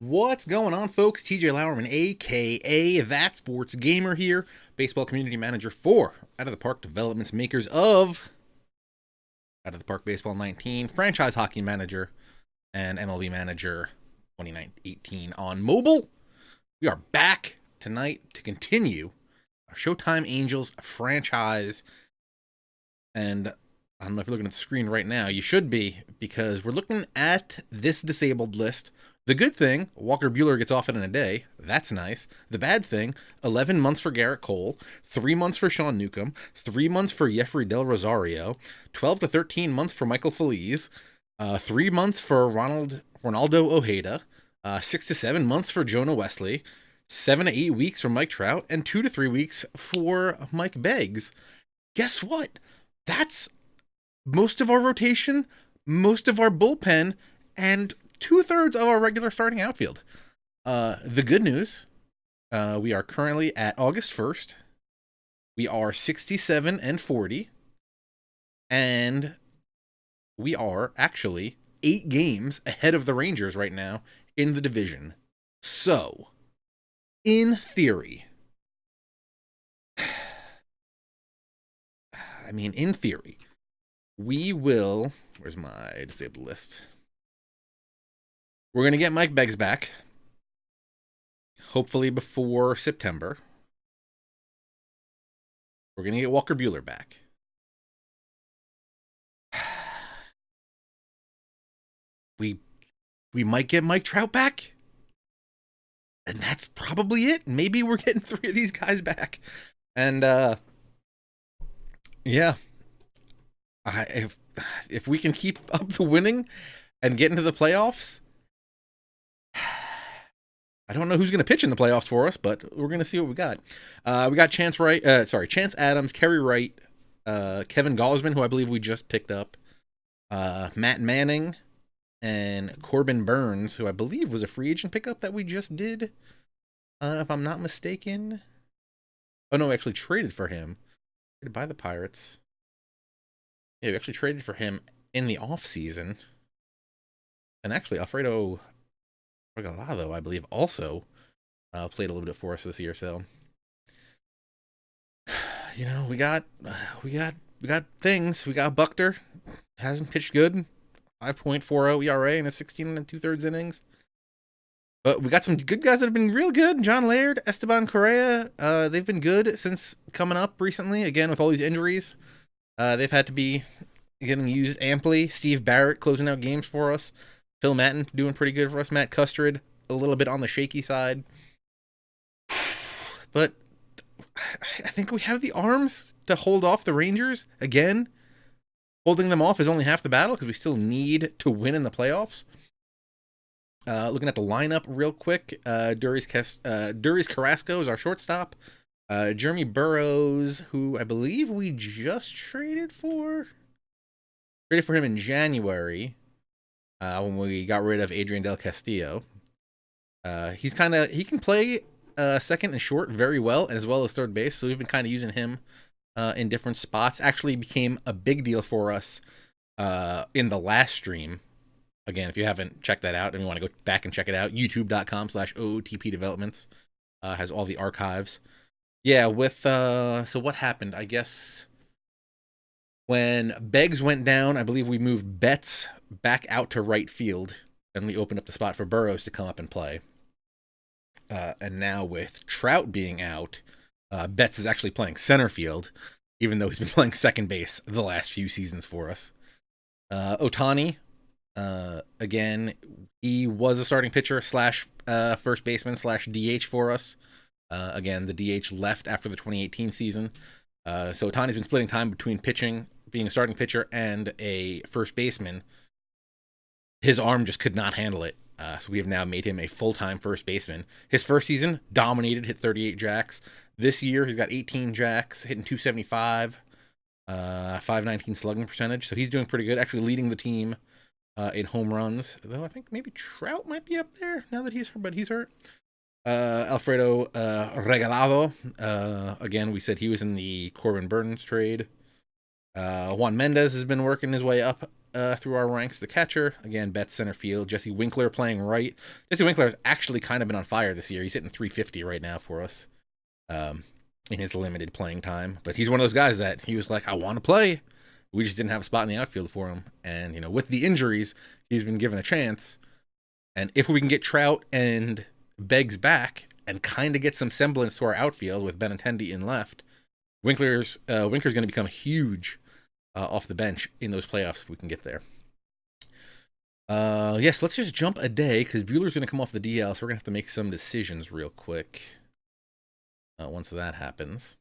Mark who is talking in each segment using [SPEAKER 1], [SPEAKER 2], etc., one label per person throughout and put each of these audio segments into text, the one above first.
[SPEAKER 1] What's going on, folks? TJ Lauerman, aka That Sports Gamer here, baseball community manager for Out of the Park Developments, makers of Out of the Park Baseball 19, franchise hockey manager, and MLB manager 2018 on mobile. We are back tonight to continue our ShoTime Angels franchise. And I don't know if you're looking at the screen right now. You should be, because we're looking at this disabled list. The good thing, Walker Buehler gets off it in a day. That's nice. The bad thing, 11 months for Garrett Cole, 3 months for Sean Newcomb, 3 months for Jeffrey Del Rosario, 12 to 13 months for Michael Feliz, 3 months for Ronaldo Ojeda, 6 to 7 months for Jonah Wesley, 7 to 8 weeks for Mike Trout, and 2 to 3 weeks for Mike Beggs. Guess what? That's most of our rotation, most of our bullpen, and 2/3 of our regular starting outfield. The good news, we are currently at August 1st. We are 67-40, and we are actually 8 games ahead of the Rangers right now in the division. So, in theory, we will... Where's my disabled list? We're going to get Mike Beggs back, hopefully before September. We're going to get Walker Buehler back. We might get Mike Trout back. And that's probably it. Maybe we're getting 3 of these guys back. And, yeah. If we can keep up the winning and get into the playoffs, I don't know who's going to pitch in the playoffs for us, but we're going to see what we got. We got Chance Adams, Kerry Wright, Kevin Gausman, who I believe we just picked up, Matt Manning, and Corbin Burns, who I believe was a free agent pickup that we just did, if I'm not mistaken. Oh, no, we actually traded for him. Traded by the Pirates. Yeah, we actually traded for him in the offseason. And actually, Alfredo Regalado, I believe, also played a little bit for us this year. So, you know, we got things. We got Buchter, hasn't pitched good, 5.40 ERA in a 16 2/3 innings. But we got some good guys that have been real good. John Laird, Esteban Correa, they've been good since coming up recently. Again, with all these injuries, they've had to be getting used amply. Steve Barrett closing out games for us. Phil Matten doing pretty good for us. Matt Custard, a little bit on the shaky side. But I think we have the arms to hold off the Rangers. Again, holding them off is only half the battle because we still need to win in the playoffs. Looking at the lineup real quick, Duris Carrasco is our shortstop. Jeremy Burrows, who I believe we just traded for him in January. When we got rid of Adrian Del Castillo. He can play second and short very well, and as well as third base, so we've been kind of using him in different spots. Actually became a big deal for us in the last stream. Again, if you haven't checked that out and you want to go back and check it out, youtube.com/OOTP developments has all the archives. Yeah, so what happened? I guess when Beggs went down, I believe we moved Betts back out to right field, and we opened up the spot for Burrows to come up and play. And now with Trout being out, Betts is actually playing center field, even though he's been playing second base the last few seasons for us. Ohtani, again, he was a starting pitcher / first baseman / DH for us. Again, the DH left after the 2018 season. So Ohtani's been splitting time between pitching, being a starting pitcher, and a first baseman. His arm just could not handle it. So we have now made him a full-time first baseman. His first season, dominated, hit 38 jacks. This year, he's got 18 jacks, hitting 275, 519 slugging percentage. So he's doing pretty good, actually leading the team in home runs. Though I think maybe Trout might be up there now that he's hurt. Alfredo Regalado. Again, we said he was in the Corbin Burns trade. Juan Mendez has been working his way up through our ranks. The catcher, again, Betts center field. Jesse Winkler playing right. Jesse Winkler has actually kind of been on fire this year. He's hitting 350 right now for us in his limited playing time. But he's one of those guys that he was like, I want to play. We just didn't have a spot in the outfield for him. And, you know, with the injuries, he's been given a chance. And if we can get Trout and Beggs back and kind of get some semblance to our outfield with Benintendi in left, Winkler's going to become huge off the bench in those playoffs if we can get there. Yes, let's just jump a day because Buehler's going to come off the DL, so we're going to have to make some decisions real quick once that happens.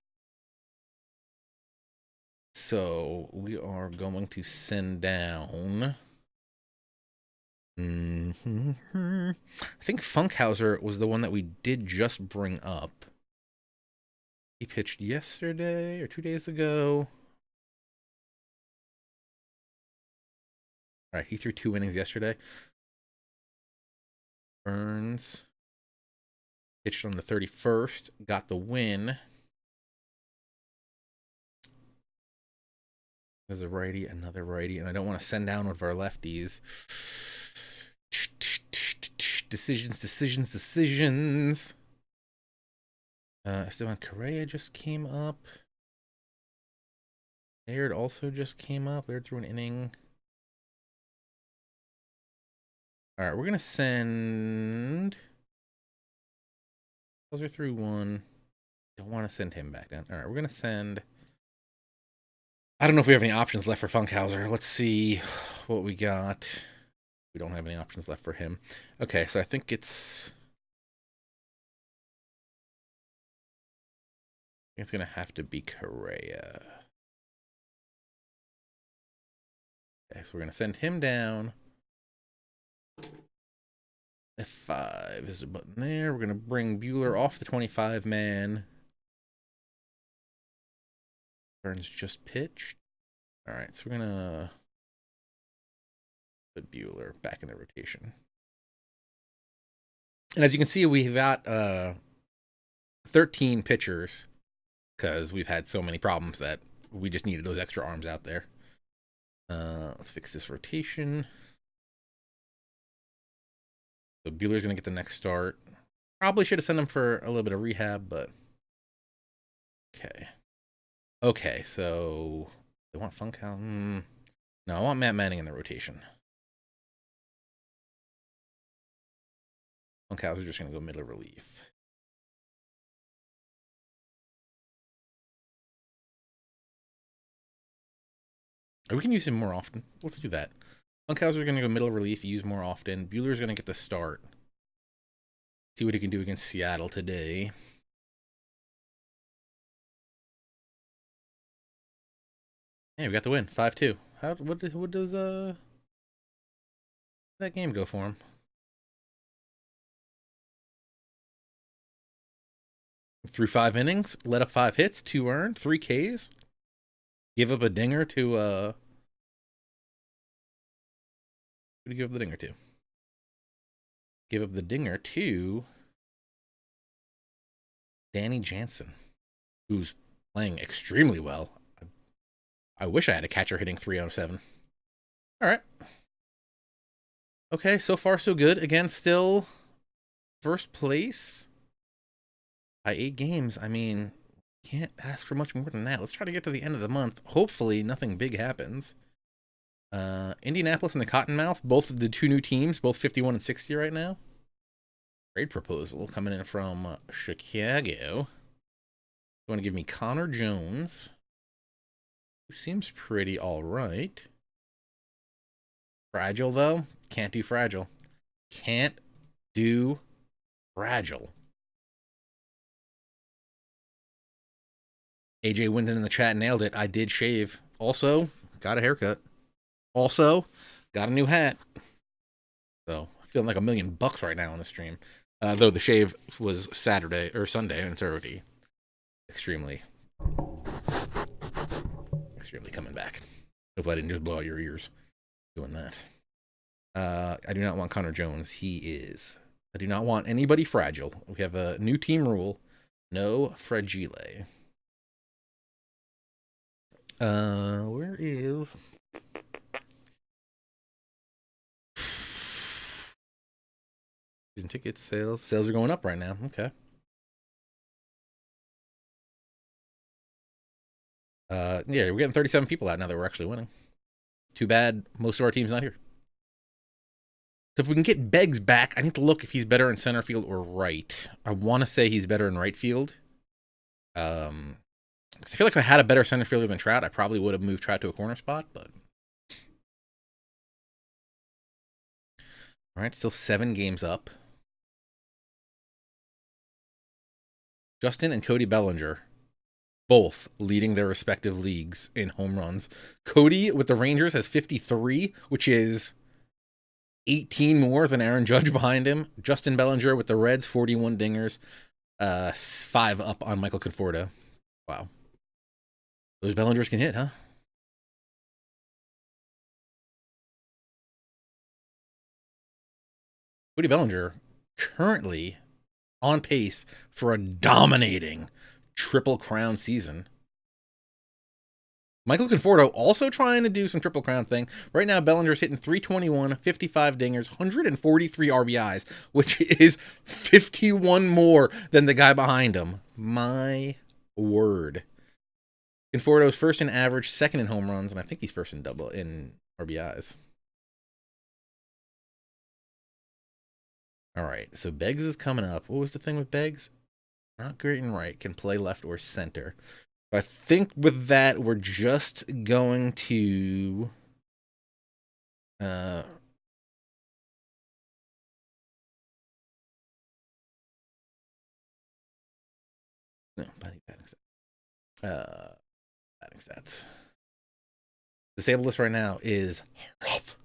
[SPEAKER 1] So we are going to send down. I think Funkhauser was the one that we did just bring up. He pitched yesterday or 2 days ago. All right, he threw 2 innings yesterday. Burns pitched on the 31st, got the win. There's a righty, another righty, and I don't want to send down one of our lefties. Decisions. Esteban Correa just came up. Laird also just came up. Laird threw an inning. All right, we're going to send... Those are through 1. Don't want to send him back down. All right, we're going to send... I don't know if we have any options left for Funkhauser. Let's see what we got. We don't have any options left for him. Okay, so I think it's going to have to be Correa. Okay, so we're going to send him down. F5 is a button there. We're going to bring Buehler off the 25-man. Burns just pitched. All right, so we're going to put Buehler back in the rotation. And as you can see, we've got 13 pitchers because we've had so many problems that we just needed those extra arms out there. Let's fix this rotation. So Buehler's going to get the next start. Probably should have sent him for a little bit of rehab, but okay. Okay, so they want Funkhauser. No, I want Matt Manning in the rotation. Funkhauser's just going to go middle relief. Or we can use him more often. Let's do that. Funkhauser's going to go middle relief, use more often. Buehler's going to get the start. See what he can do against Seattle today. Hey, we got the win, 5-2. What does that game go for him? Through 5 innings, let up 5 hits, 2 earned, 3 Ks. Give up a dinger to who did he give up the dinger to? Give up the dinger to Danny Jansen, who's playing extremely well. I wish I had a catcher hitting 307. All right. Okay, so far so good. Again, still first place by 8 games. I mean, can't ask for much more than that. Let's try to get to the end of the month. Hopefully nothing big happens. Indianapolis and the Cottonmouth, both of the 2 new teams, both 51 and 60 right now. Trade proposal coming in from Chicago. You want to give me Connor Jones, who seems pretty all right. Fragile, though. Can't do fragile. Can't do fragile. AJ Wyndon in the chat nailed it. I did shave. Also, got a haircut. Also, got a new hat. So, feeling like $1 million right now on the stream. Though the shave was Saturday or Sunday, and it's already extremely coming back. Hopefully I didn't just blow out your ears doing that. I do not want Connor Jones. He is. I do not want anybody fragile. We have a new team rule. No fragile. Where is... ticket sales. Sales are going up right now. Okay. Yeah, we're getting 37 people out now that we're actually winning. Too bad most of our team's not here. So if we can get Beggs back, I need to look if he's better in center field or right. I want to say he's better in right field. Because I feel like if I had a better center fielder than Trout, I probably would have moved Trout to a corner spot, but... All right, still 7 games up. Justin and Cody Bellinger, both leading their respective leagues in home runs. Cody with the Rangers has 53, which is 18 more than Aaron Judge behind him. Justin Bellinger with the Reds, 41 dingers, 5 up on Michael Conforto. Wow. Those Bellingers can hit, huh? Cody Bellinger currently on pace for a dominating Triple Crown season. Michael Conforto also trying to do some Triple Crown thing. Right now, Bellinger's hitting 321, 55 dingers, 143 RBIs, which is 51 more than the guy behind him. My word. Conforto's first in average, second in home runs, and I think he's first in RBIs. All right, so Beggs is coming up. What was the thing with Beggs? Not great and right. Can play left or center. I think with that, we're just going to... no, batting stats. Batting stats. Disabled list right now is rough.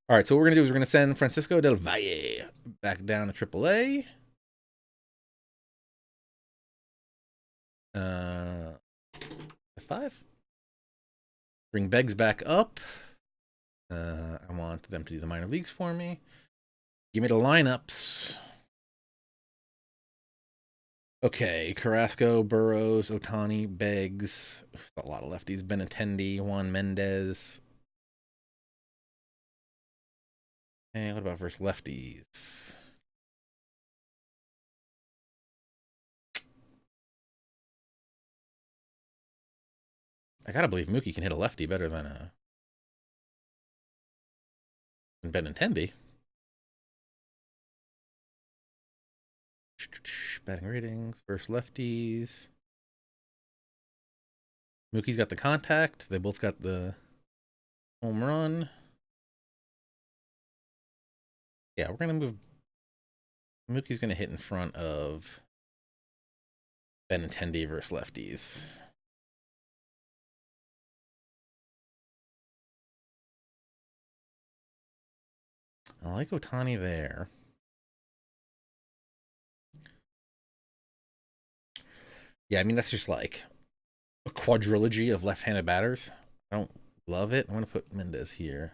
[SPEAKER 1] All right, so what we're going to do is we're going to send Francisco Del Valle back down to AAA. 5. Bring Beggs back up. I want them to do the minor leagues for me. Give me the lineups. Okay, Carrasco, Burrows, Ohtani, Beggs. A lot of lefties. Benintendi, Juan Mendez. And what about versus lefties? I gotta believe Mookie can hit a lefty better than Benintendi. Batting ratings versus lefties. Mookie's got the contact. They both got the home run. Yeah, we're gonna move. Mookie's gonna hit in front of Benintendi versus lefties. I like Ohtani there. Yeah, I mean, that's just like a quadrilogy of left-handed batters. I don't love it. I'm going to put Mendez here.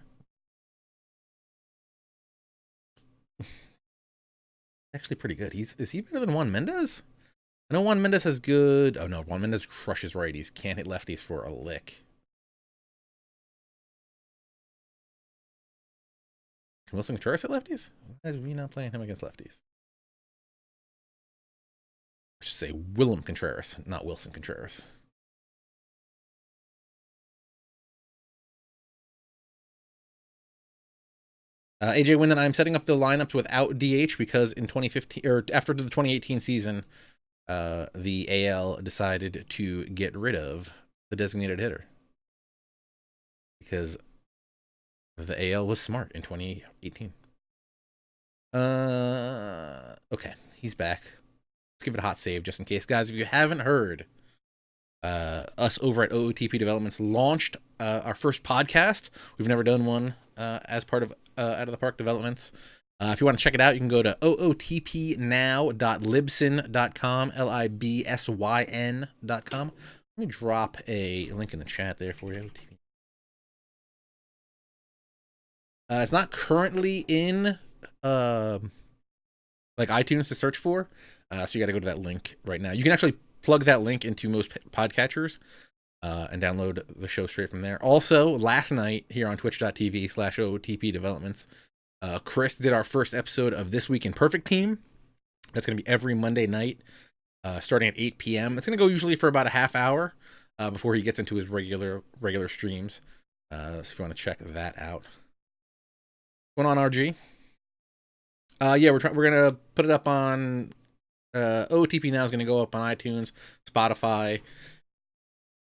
[SPEAKER 1] Actually pretty good. Is he better than Juan Mendez? I know Juan Mendez has good... Oh, no. Juan Mendez crushes righties. Can't hit lefties for a lick. Can Wilson Contreras hit lefties? Why is we not playing him against lefties? I should say Willem Contreras, not Wilson Contreras. AJ Wyndon, I'm setting up the lineups without DH because in 2015 or after the 2018 season, the AL decided to get rid of the designated hitter because the AL was smart in 2018. Okay, he's back. Let's give it a hot save just in case. Guys, if you haven't heard, us over at OOTP Developments launched our first podcast. We've never done one as part of Out of the Park Developments. If you want to check it out, you can go to ootpnow.libsyn.com, libsyn.com. Let me drop a link in the chat there for you. It's not currently in like iTunes to search for. So you got to go to that link right now. You can actually plug that link into most podcatchers and download the show straight from there. Also, last night here on twitch.tv/OOTP Developments, Chris did our first episode of This Week in Perfect Team. That's going to be every Monday night, starting at 8 p.m. It's going to go usually for about a half hour before he gets into his regular streams. So if you want to check that out. What's going on, RG? Yeah, we're gonna put it up on OOTP now. Is gonna go up on iTunes, Spotify,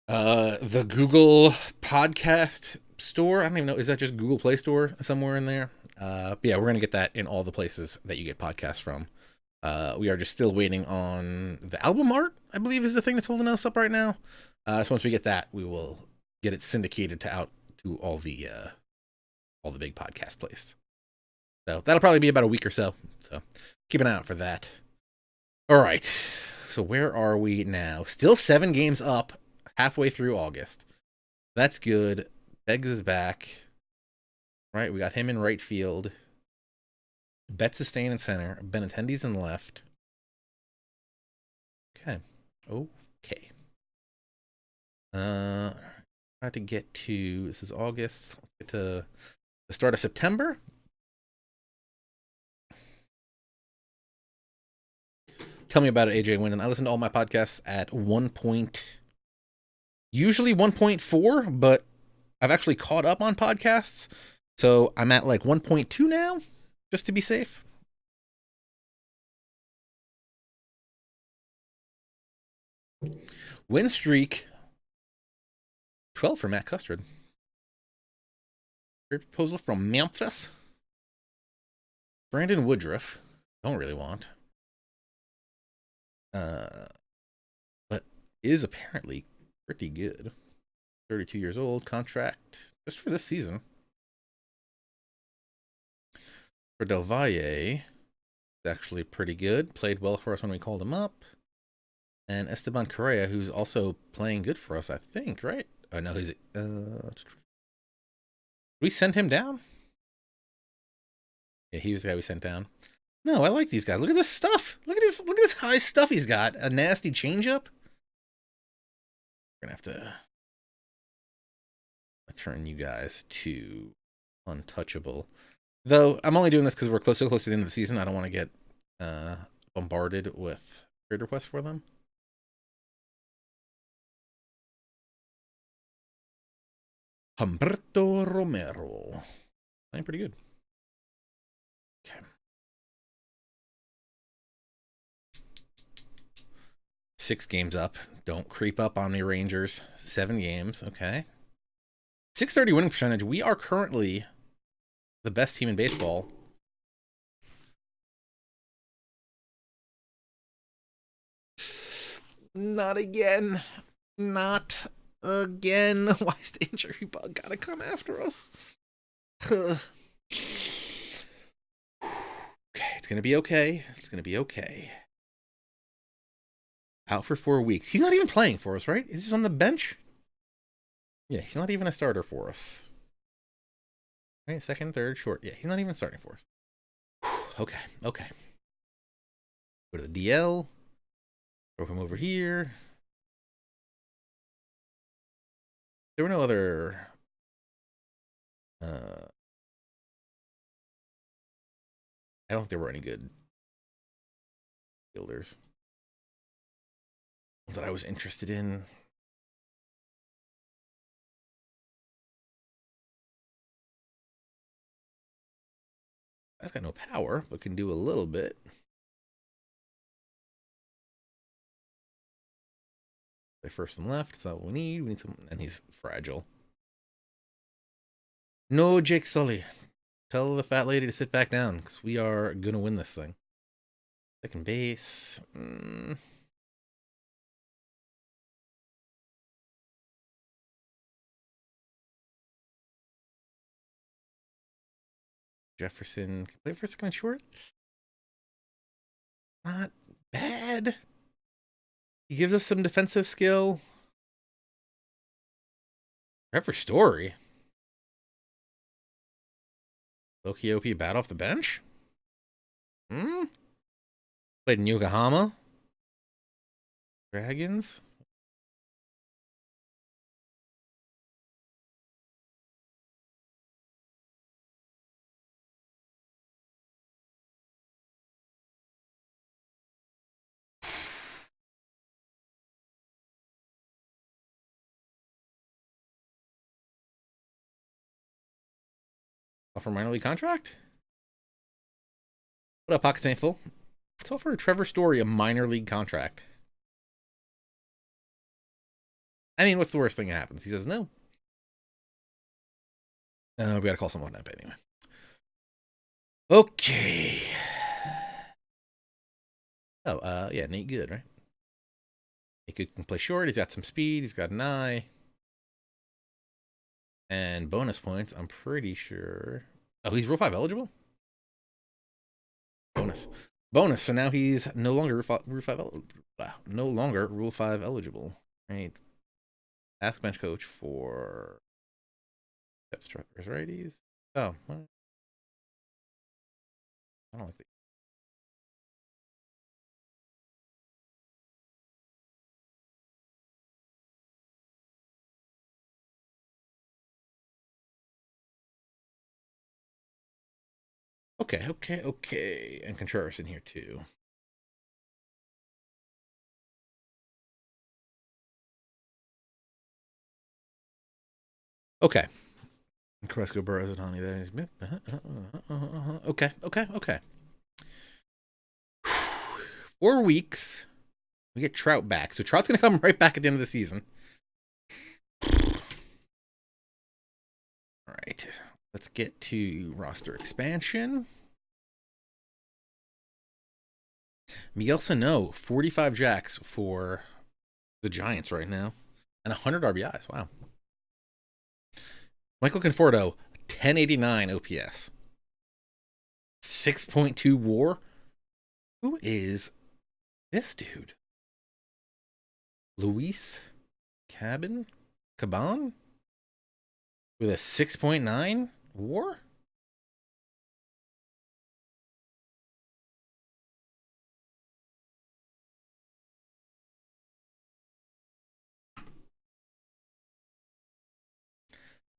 [SPEAKER 1] the Google Podcast Store. I don't even know. Is that just Google Play Store somewhere in there? But yeah, we're gonna get that in all the places that you get podcasts from. We are just still waiting on the album art, I believe, is the thing that's holding us up right now. So once we get that, we will get it syndicated out to all the big podcast places. So that'll probably be about a week or so. So keep an eye out for that. All right. So where are we now? Still 7 games up, halfway through August. That's good. Beggs is back. Right, we got him in right field. Betts is staying in center. Benintendi's in left. Okay. Okay. Try to get to, this is August. Let's get to the start of September. Tell me about it, AJ Wyndon. I listen to all my podcasts at usually 1.4, but I've actually caught up on podcasts. So I'm at like 1.2 now, just to be safe. Win streak 12 for Matt Custard. Great proposal from Memphis. Brandon Woodruff. Don't really want. But is apparently pretty good. 32 years old, contract just for this season. For Del Valle, it's actually pretty good. Played well for us when we called him up. And Esteban Correa, who's also playing good for us, I think, right? Oh, no, he's... we sent him down? Yeah, he was the guy we sent down. No, I like these guys. Look at this stuff. Look at this high stuff he's got. A nasty changeup. We're gonna have to turn you guys to untouchable. Though I'm only doing this because we're so close to the end of the season. I don't want to get bombarded with trade requests for them. Humberto Romero. Playing pretty good. Okay. 6 games up. Don't creep up on me, Rangers. 7 games. Okay. 630 winning percentage. We are currently the best team in baseball. Not again. Not again. Why's the injury bug gotta come after us? Okay, it's gonna be okay. It's gonna be okay. Out for 4 weeks. He's not even playing for us, right? Is he on the bench? Yeah, he's not even a starter for us. Right, second, third, short. Yeah, he's not even starting for us. Okay, okay. Go to the DL. Throw him over here. There were no other... I don't think there were any good fielders that I was interested in. That's got no power, but can do a little bit. Play first and left. That's not what we need. We need some, and he's fragile. No, Jake Sully. Tell the fat lady to sit back down because we are gonna win this thing. Second base. Jefferson can play for second short. Not bad. He gives us some defensive skill. Trevor Story. Loki OP bat off the bench? Played in Yokohama. Dragons. Offer minor league contract? What up, Pockets Ain't Full? Let's offer Trevor Story a minor league contract. I mean, what's the worst thing that happens? He says no. We gotta call someone up anyway. Okay. Oh, yeah, Nate Good, right? Nate Good can play short. He's got some speed. He's got an eye. And bonus points, I'm pretty sure. Oh, he's Rule 5 eligible? Bonus. So now he's no longer Rule 5 eligible. Right. Ask bench coach for depth strippers, righties. Oh, well, I don't like that. Okay. And Contreras in here too. Okay. Carrasco, Burrows, and Honey. Okay. 4 weeks. We get Trout back. So Trout's going to come right back at the end of the season. All right. Let's get to roster expansion. Miguel Sano, 45 jacks for the Giants right now. And 100 RBIs. Wow. Michael Conforto, 1089 OPS. 6.2 WAR. Who is this dude? Luis Caban with a 6.9 WAR?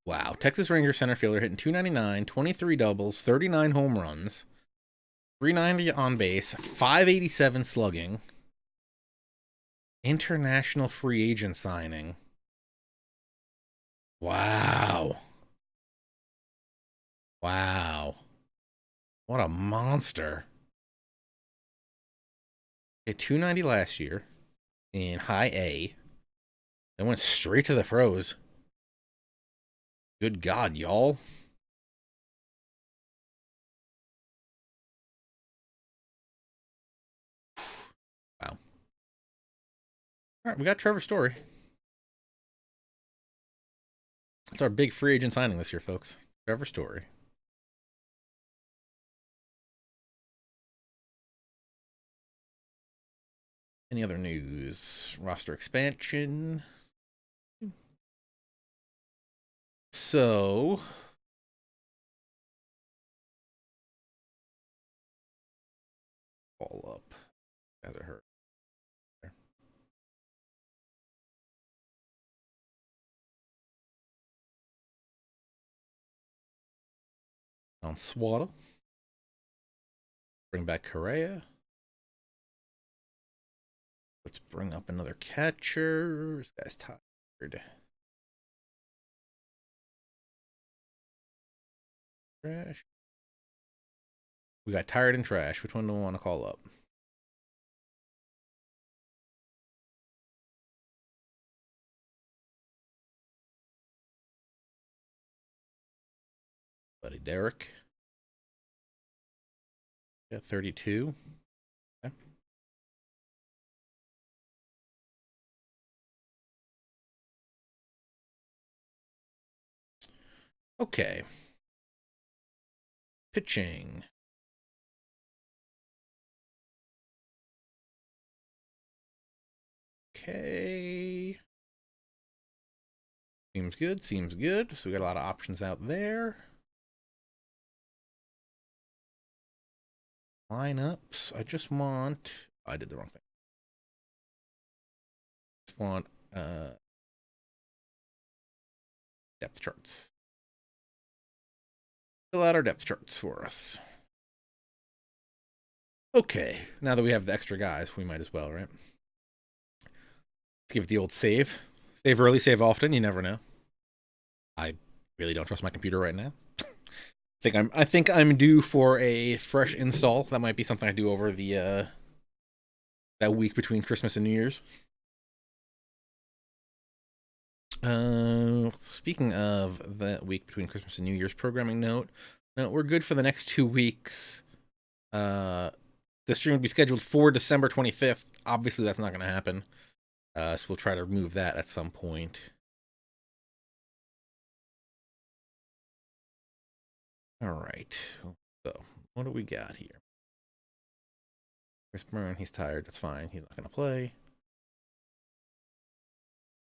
[SPEAKER 1] Wow. Texas Rangers center fielder hitting 299, 23 doubles, 39 home runs, 390 on base, 587 slugging. International free agent signing. Wow. What a monster. Hit 290 last year in high A. Then went straight to the pros. Good God, y'all. Wow. All right, we got Trevor Story. That's our big free agent signing this year, folks. Trevor Story. Any other news? Roster expansion. So, all up. As it hurt. On Swaddle. Bring back Correa. Let's bring up another catcher. This guy's tired. Trash. We got tired and trash. Which one do we want to call up? Buddy Derek. Yeah, 32. Okay. Okay. Pitching. Okay. Seems good. So we got a lot of options out there. Lineups. I just want... I did the wrong thing. Just want depth charts. Fill out our depth charts for us. Okay. Now that we have the extra guys, we might as well, right? Let's give it the old save. Save early, save often. You never know. I really don't trust my computer right now. I think I'm due for a fresh install. That might be something I do over the that week between Christmas and New Year's. Speaking of that week between Christmas and New Year's, programming note. No, we're good for the next 2 weeks. The stream will be scheduled for December 25th. Obviously, that's not going to happen. So we'll try to move that at some point. All right. So, what do we got here? Chris Byrne, he's tired. That's fine. He's not going to play.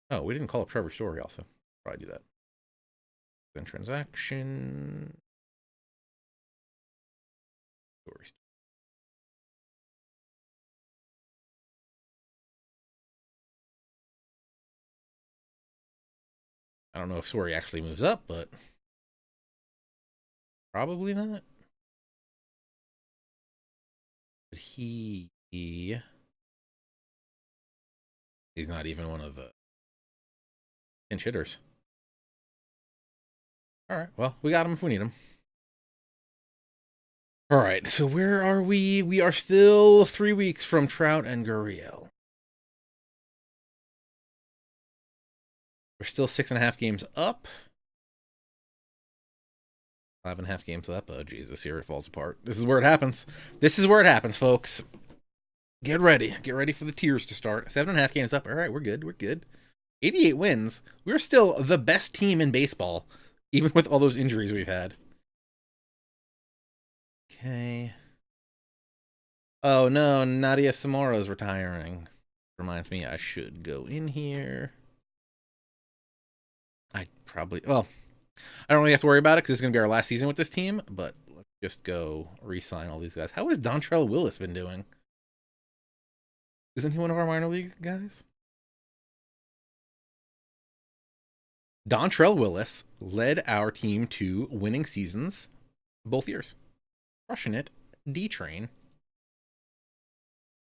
[SPEAKER 1] Oh, we didn't call up Trevor Story also. Probably do that. Then transaction. Stories. I don't know if Story actually moves up, but probably not. But he's not even one of the pinch hitters. All right. Well, we got him if we need him. All right. So where are we? We are still 3 weeks from Trout and Gurriel. We're still 6.5 games up. 5.5 games up. Oh, Jesus. Here it falls apart. This is where it happens. This is where it happens, folks. Get ready. Get ready for the tears to start. 7.5 games up. All right. We're good. We're good. 88 wins. We're still the best team in baseball, even with all those injuries we've had. Okay. Oh, no. Nadia Samara's retiring. Reminds me I should go in here. I probably... Well, I don't really have to worry about it because it's going to be our last season with this team, but let's just go re-sign all these guys. How has Dontrell Willis been doing? Isn't he one of our minor league guys? Dontrell Willis led our team to winning seasons both years. Crushing it. D-Train.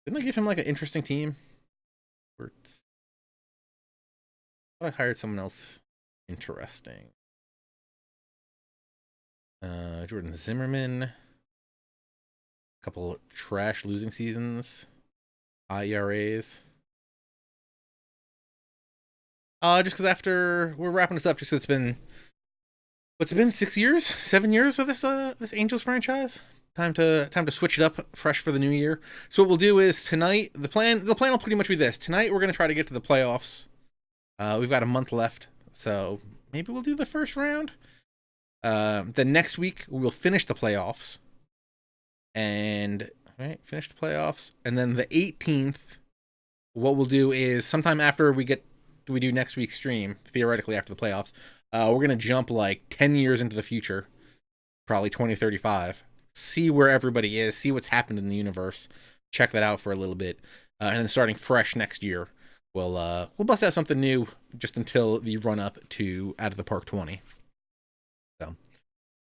[SPEAKER 1] Didn't they give him like an interesting team? I thought I hired someone else interesting. Jordan Zimmerman. A couple of trash losing seasons. High ERAs. Just because after we're wrapping this up, just because it's been, what's it been, 6 years, 7 years of this Angels franchise. Time to switch it up, fresh for the new year. So what we'll do is tonight, the plan will pretty much be this. Tonight we're gonna try to get to the playoffs. We've got a month left, so maybe we'll do the first round. The next week we'll finish the playoffs, and finish the playoffs, and then the 18th, what we'll do is sometime after we do next week's stream, theoretically after the playoffs, we're gonna jump like 10 years into the future, probably 2035. See where everybody is, see what's happened in the universe, check that out for a little bit, and then starting fresh next year, we'll bust out something new just until the run up to Out of the Park 20. So,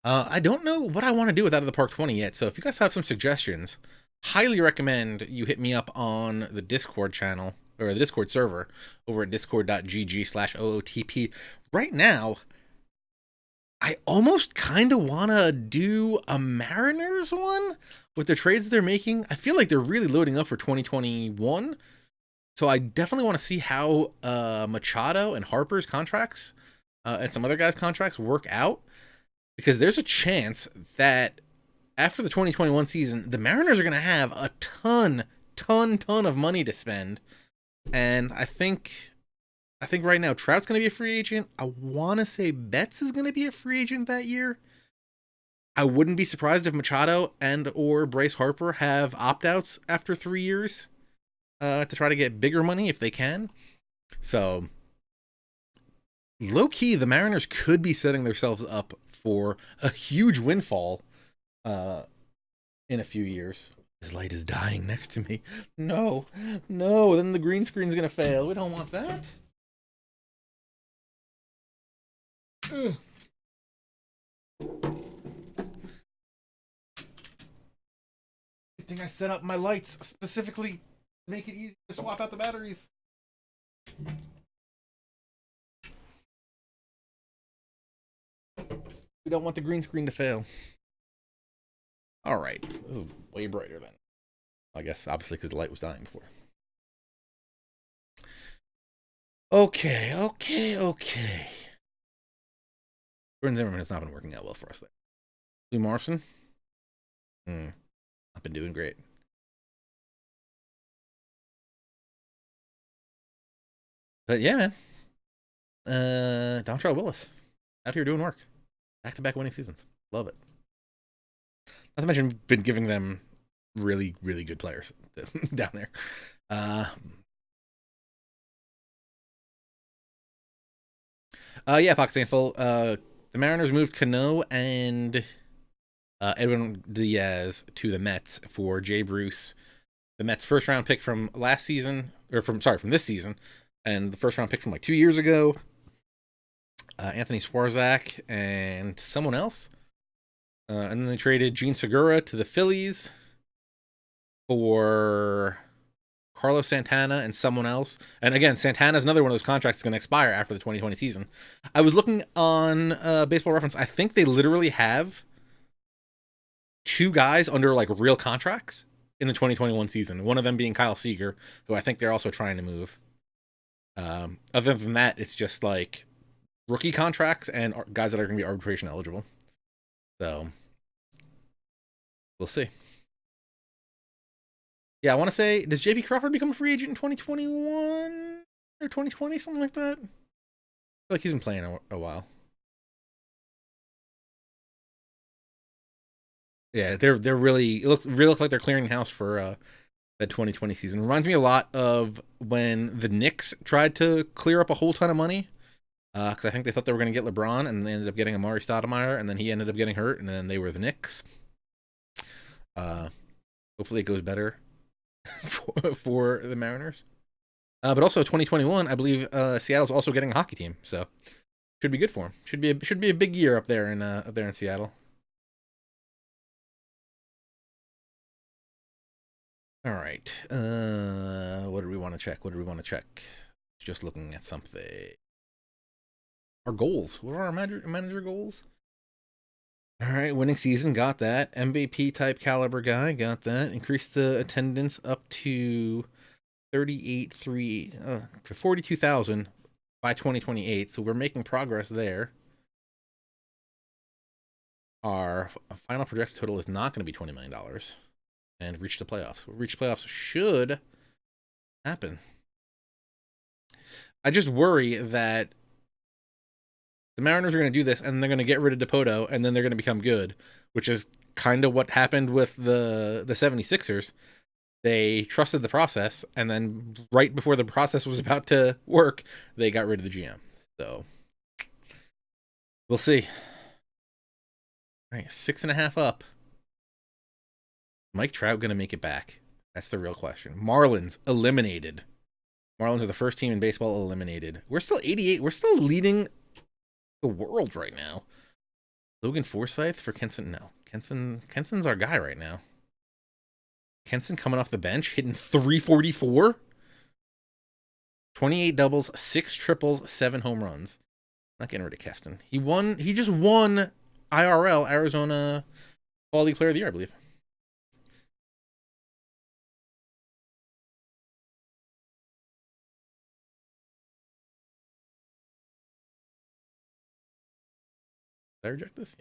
[SPEAKER 1] I don't know what I want to do with Out of the Park 20 yet. So if you guys have some suggestions, highly recommend you hit me up on the Discord channel or the Discord server over at discord.gg/OOTP. Right now, I almost kind of want to do a Mariners one with the trades they're making. I feel like they're really loading up for 2021. So I definitely want to see how Machado and Harper's contracts and some other guys' contracts work out. Because there's a chance that after the 2021 season, the Mariners are going to have a ton of money to spend. And I think right now Trout's going to be a free agent. I want to say Betts is going to be a free agent that year. I wouldn't be surprised if Machado and or Bryce Harper have opt-outs after 3 years to try to get bigger money if they can. So, low-key, the Mariners could be setting themselves up for a huge windfall in a few years. This light is dying next to me. No, then the green screen's going to fail. We don't want that. Ugh. Good thing I set up my lights specifically to make it easy to swap out the batteries. We don't want the green screen to fail. All right. This is way brighter than. I guess, obviously, because the light was dying before. Okay. Jordan Zimmerman has not been working out well for us there. Lou Morrison? I've been doing great. But yeah, man. Dontrell Willis. Out here doing work. Back-to-back winning seasons. Love it. Not to mention, been giving them really, really good players down there. Yeah, Pocket Saintful. The Mariners moved Cano and Edwin Diaz to the Mets for Jay Bruce, the Mets' first round pick from last season, or from this season, and the first round pick from like 2 years ago. Anthony Swarzak and someone else. And then they traded Gene Segura to the Phillies for Carlos Santana and someone else. And again, Santana's another one of those contracts that's going to expire after the 2020 season. I was looking on Baseball Reference. I think they literally have 2 guys under like real contracts in the 2021 season. One of them being Kyle Seager, who I think they're also trying to move. Other than that, it's just like rookie contracts and guys that are going to be arbitration eligible. So we'll see. Yeah, I want to say, does JP Crawford become a free agent in 2021 or 2020, something like that? I feel like he's been playing a while. Yeah, they're really it looks like they're clearing house for that 2020 season. Reminds me a lot of when the Knicks tried to clear up a whole ton of money. Because I think they thought they were going to get LeBron, and they ended up getting Amari Stoudemire, and then he ended up getting hurt, and then they were the Knicks. Hopefully it goes better for the Mariners. But also 2021, I believe Seattle's also getting a hockey team, so should be good for them. Should be a big year up there in Seattle. All right. What do we want to check? Just looking at something. Our goals. What are our manager goals? All right, winning season, got that. MVP type caliber guy, got that. Increased the attendance up to 42,000 by 2028. So we're making progress there. Our final projected total is not going to be $20 million, and reach the playoffs. Reach playoffs should happen. I just worry that the Mariners are going to do this, and they're going to get rid of Dipoto, and then they're going to become good, which is kind of what happened with the 76ers. They trusted the process, and then right before the process was about to work, they got rid of the GM. So we'll see. All right, 6.5 up. Mike Trout going to make it back? That's the real question. Marlins eliminated. Marlins are the first team in baseball eliminated. We're still 88. We're still leading the world right now. Logan Forsythe for Kenson. No, Kenson's our guy right now. Kenson coming off the bench, hitting 344, 28 doubles, 6 triples, 7 home runs. Not getting rid of Keston. He just won IRL, Arizona Fall League Player of the Year, I believe. Did I reject this?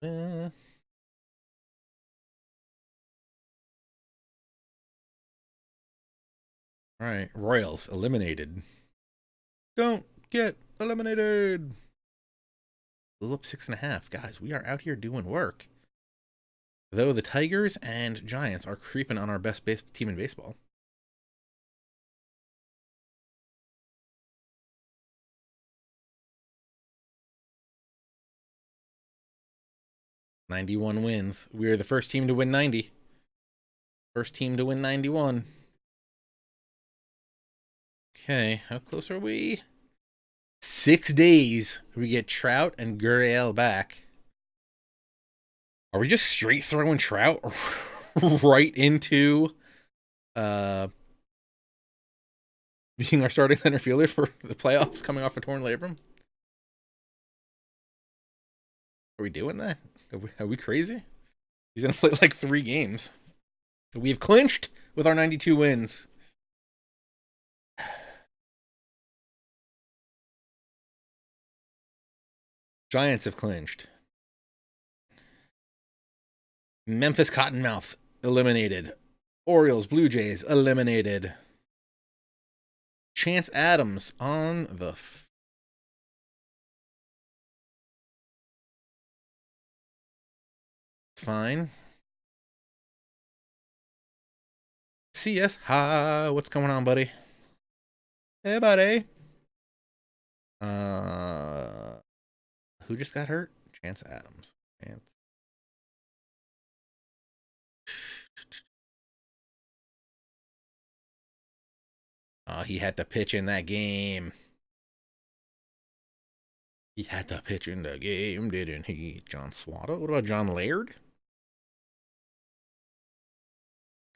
[SPEAKER 1] Yeah. All right, Royals eliminated. Don't get eliminated. Little up 6.5. Guys, we are out here doing work. Though the Tigers and Giants are creeping on our best team in baseball. '91 wins. We are the first team to win 90. First team to win 91. Okay, how close are we? 6 days. We get Trout and Gurriel back. Are we just straight throwing Trout right into being our starting center fielder for the playoffs coming off a torn labrum? Are we doing that? Are we crazy? He's gonna play like 3 games. We've clinched with our 92 wins. Giants have clinched. Memphis Cottonmouth eliminated. Orioles, Blue Jays eliminated. Chance Adams on the fine. CS, hi. What's going on, buddy? Hey, buddy. Who just got hurt? Chance Adams. Chance. Oh, he had to pitch in that game. He had to pitch in the game, didn't he? John Swata. What about John Laird?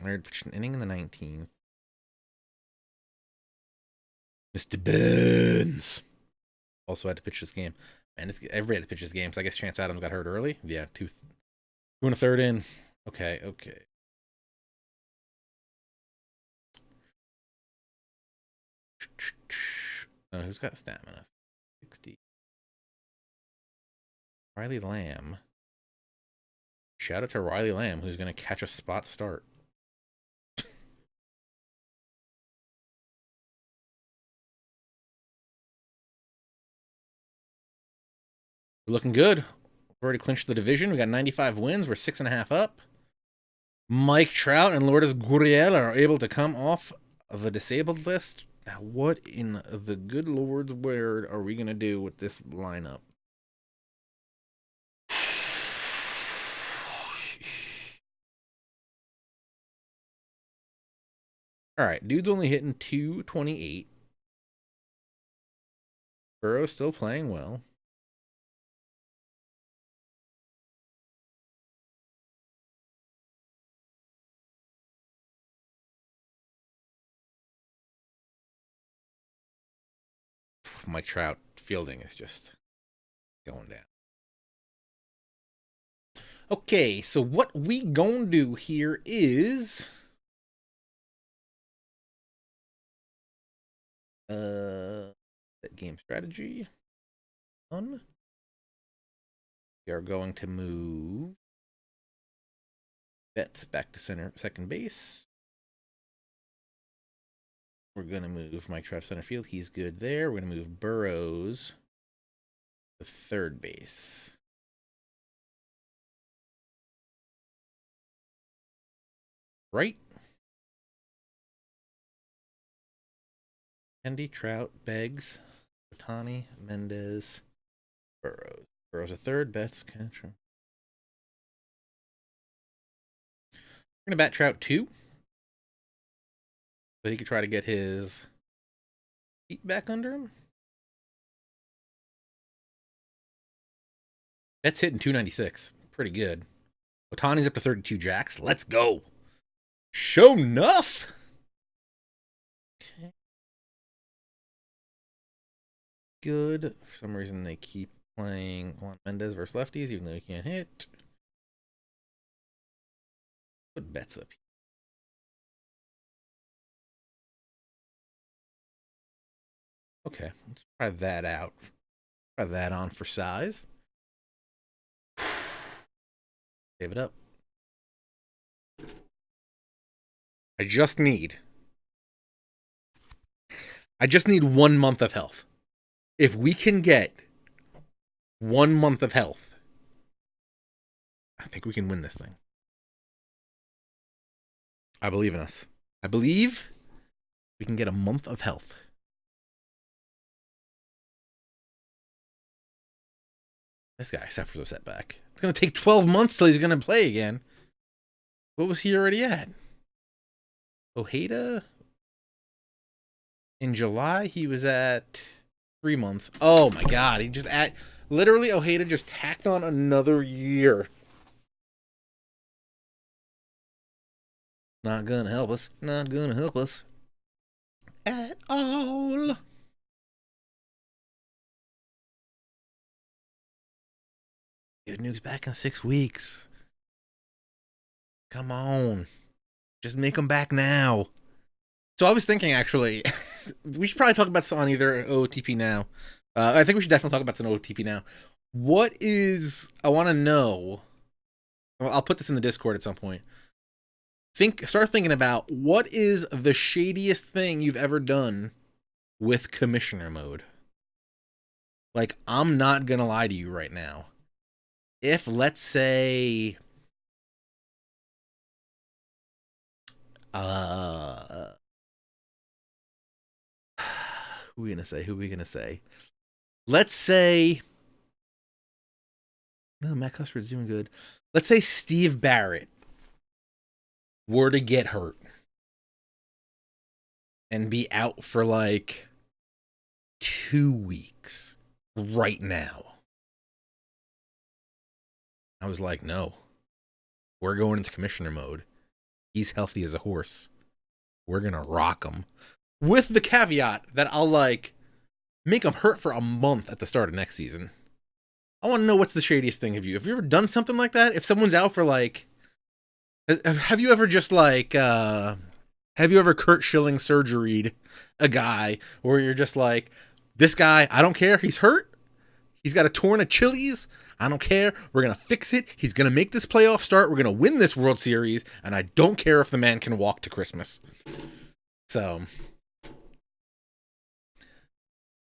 [SPEAKER 1] Laird pitched an inning in the 19th. Mr. Burns also had to pitch this game. Man, everybody had to pitch this game. So I guess Chance Adams got hurt early. Yeah, 2 1/3 in. Okay. Who's got stamina? 60. Riley Lamb. Shout out to Riley Lamb, who's going to catch a spot start. We're looking good. We've already clinched the division. We got 95 wins. We're 6.5 up. Mike Trout and Lourdes Gurriel are able to come off of the disabled list. Now, what in the good Lord's word are we going to do with this lineup? All right, dude's only hitting 228. Burrow's still playing well. Mike Trout fielding is just going down. Okay, so what we gonna do here is game strategy. We are going to move Betts back to second base. We're going to move Mike Trout to center field. He's good there. We're going to move Burrows to third base. Right. Andy, Trout, Beggs, Otani, Mendez, Burrows. Burrows a third, Betts catcher. We're going to bat Trout 2. So he could try to get his feet back under him. Betts hitting 296. Pretty good. Otani's up to 32 jacks. Let's go. Show enough. Okay. Good. For some reason, they keep playing Juan Mendez versus lefties, even though he can't hit. Put Betts up here. Okay, let's try that out. Try that on for size. Save it up. I just need 1 month of health. If we can get 1 month of health, I think we can win this thing. I believe in us. I believe we can get a month of health. This guy suffers a setback. It's going to take 12 months till he's going to play again. What was he already at? Ojeda? In July, he was at 3 months. Oh my God. He just literally, Ojeda just tacked on another year. Not going to help us. Not going to help us at all. Dude, Nuke's back in 6 weeks. Come on. Just make them back now. So I was thinking, actually, we should probably talk about this on either OOTP now. I think we should definitely talk about this on OOTP now. What is... I want to know... Well, I'll put this in the Discord at some point. Start thinking about what is the shadiest thing you've ever done with commissioner mode. Like, I'm not gonna lie to you right now. If, let's say... who are we gonna say? Let's say... No, Matt Custer's doing good. Let's say Steve Barrett were to get hurt and be out for like 2 weeks right now. I was like, no, we're going into commissioner mode. He's healthy as a horse. We're going to rock him. With the caveat that I'll like make him hurt for a month at the start of next season. I want to know what's the shadiest thing of you. Have you ever done something like that? If someone's out for like, have you ever just like, have you ever Kurt Schilling surgeried a guy where you're just like, this guy, I don't care. He's hurt. He's got a torn Achilles. I don't care. We're going to fix it. He's going to make this playoff start. We're going to win this World Series. And I don't care if the man can walk to Christmas. So,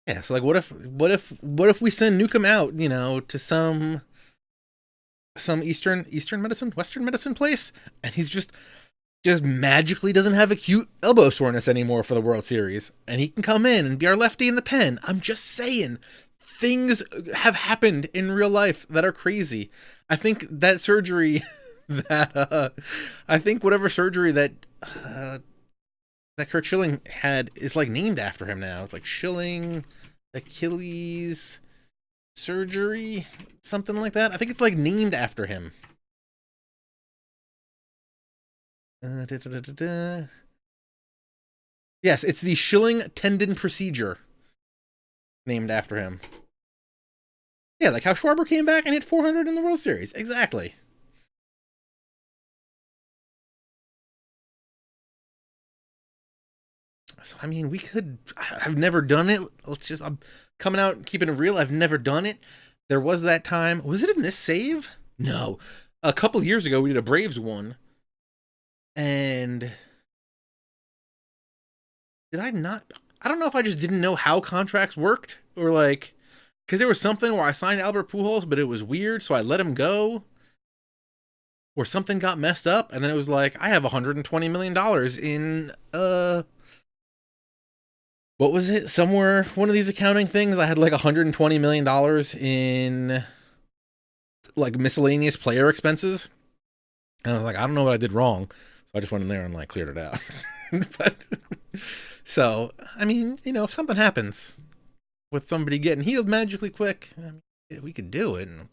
[SPEAKER 1] yeah. So like, what if we send Nukem out, you know, to some Western medicine place, and he's just magically doesn't have acute elbow soreness anymore for the World Series, and he can come in and be our lefty in the pen. I'm just saying, things have happened in real life that are crazy. I think that surgery I think whatever surgery that Kurt Schilling had is like named after him now. It's like Schilling Achilles surgery, something like that. I think it's like named after him. Yes, it's the Schilling tendon procedure, named after him. Yeah, like how Schwarber came back and hit 400 in the World Series. Exactly. So, I mean, we could... I've never done it. I'm coming out and keeping it real. I've never done it. There was that time... Was it in this save? No. A couple years ago, we did a Braves one. And... Did I not... I don't know if I just didn't know how contracts worked. Or, like... Because there was something where I signed Albert Pujols, but it was weird, so I let him go. Or something got messed up, and then it was like, I have $120 million in... What was it? Somewhere, one of these accounting things, I had like $120 million in like miscellaneous player expenses. And I was like, I don't know what I did wrong. So I just went in there and like cleared it out. But, so, I mean, you know, if something happens with somebody getting healed magically quick, I mean, we could do it. And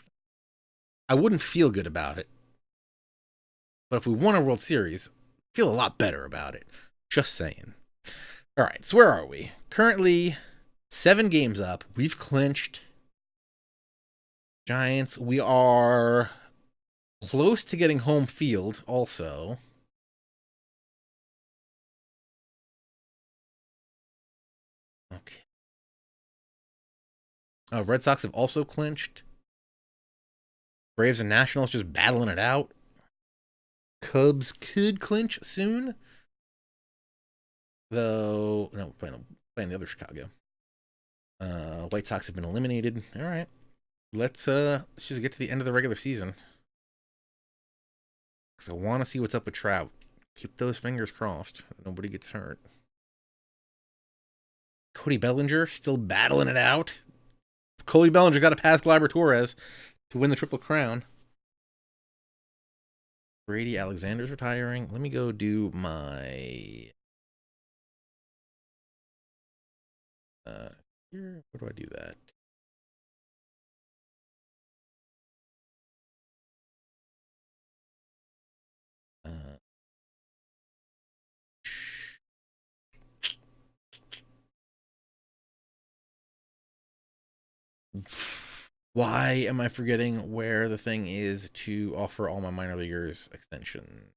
[SPEAKER 1] I wouldn't feel good about it. But if we won a World Series, I feel a lot better about it. Just saying. All right, so where are we? Currently 7 games up. We've clinched Giants. We are close to getting home field also. Okay. Red Sox have also clinched. Braves and Nationals just battling it out. Cubs could clinch soon. Though, no, playing the other Chicago. White Sox have been eliminated. All right. Let's just get to the end of the regular season. Because I want to see what's up with Trout. Keep those fingers crossed. Nobody gets hurt. Cody Bellinger still battling it out. Cody Bellinger got to pass Gleyber Torres to win the Triple Crown. Brady Alexander's retiring. Let me go do my... here, where do I do that? Why am I forgetting where the thing is to offer all my minor leaguers extension?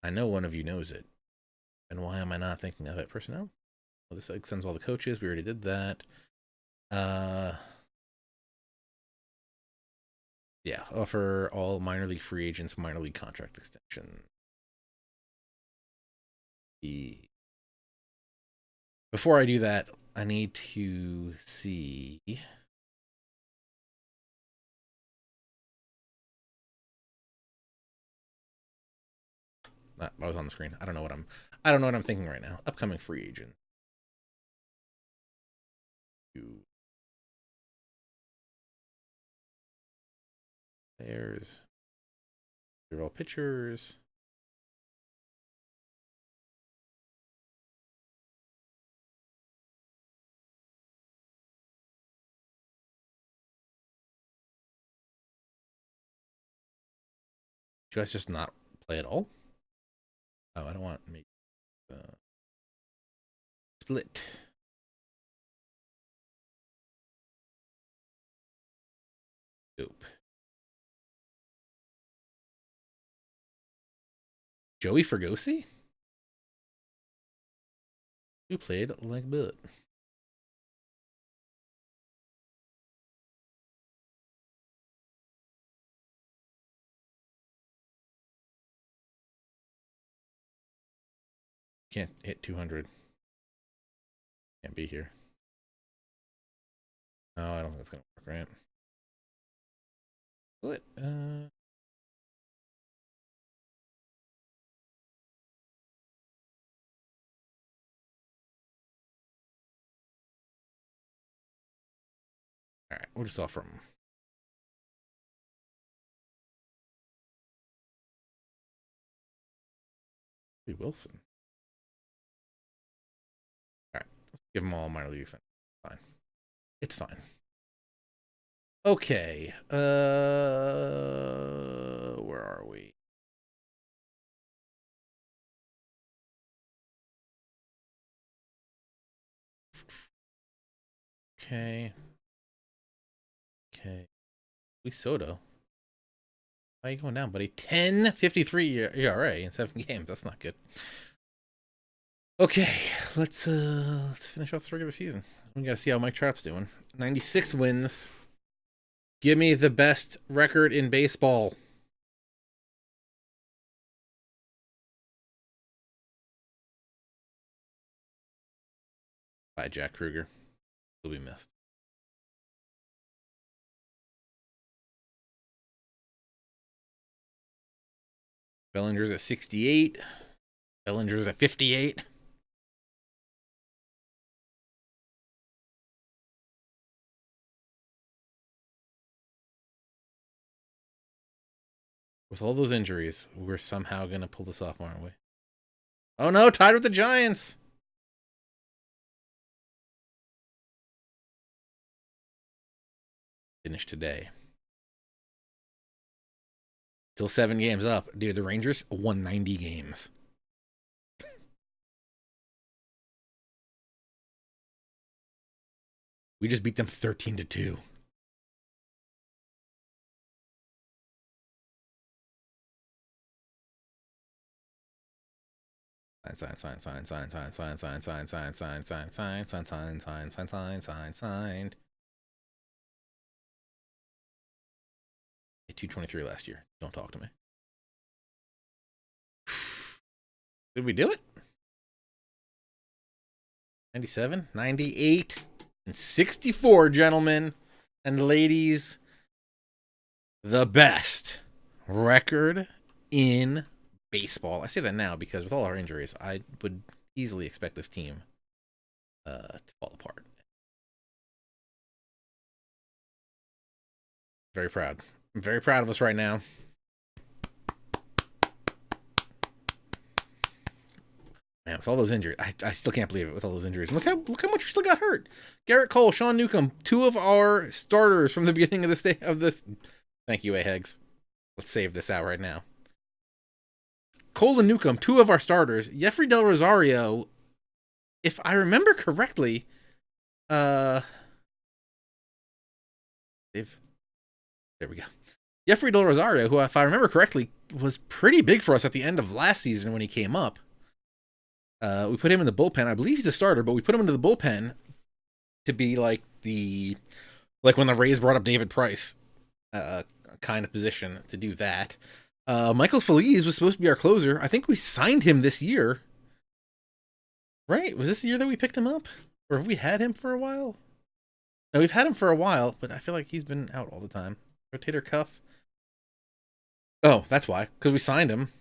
[SPEAKER 1] I know one of you knows it. And why am I not thinking of it? Personnel? Well, this extends all the coaches. We already did that. Yeah, offer all minor league free agents minor league contract extension. Before I do that, I need to see. I was on the screen. I don't know what I'm thinking right now. Upcoming free agent. There's they're all pitchers. Do you guys just not play at all? Oh, I don't want me. Split. Dope. Joey Fergosi? Who played like Bud? Can't hit 200. Can't be here. No, I don't think it's gonna work, right? What? All right, we'll just offer him. Wilson. All right, let's give them all minor leagues. Fine. It's fine. Okay. Where are we? Okay. Okay. We Soto. Why are you going down, buddy? 10.53 ERA in 7 games. That's not good. Okay, let's finish off the regular season. We gotta see how Mike Trout's doing. 96 wins. Give me the best record in baseball. By Jack Kruger. He'll be missed. Bellinger's at 68. Bellinger's at 58. With all those injuries, we're somehow going to pull this off, aren't we? Oh no, tied with the Giants. Finish today. Still 7 games up. Dude, the Rangers won 90 games. We just beat them 13-2. Signed. 223 last year. Don't talk to me. Did we do it? 97, 98, and 64, gentlemen and ladies. The best record in baseball. I say that now because with all our injuries, I would easily expect this team to fall apart. Very proud. I'm very proud of us right now. Man, with all those injuries, I still can't believe it. With all those injuries, look how much we still got hurt. Garrett Cole, Sean Newcomb, 2 of our starters from the beginning of this. Thank you, A-Hegs. Let's save this out right now. Cole and Newcomb, 2 of our starters. Jeffrey Del Rosario, if I remember correctly, Uh, Dave. There we go. Jeffrey Del Rosario, who, if I remember correctly, was pretty big for us at the end of last season when he came up. We put him in the bullpen. I believe he's a starter, but we put him into the bullpen to be like when the Rays brought up David Price, kind of position to do that. Michael Feliz was supposed to be our closer. I think we signed him this year. Right? Was this the year that we picked him up? Or have we had him for a while? No, we've had him for a while, but I feel like he's been out all the time. Rotator cuff. Oh, that's why. Because we signed him.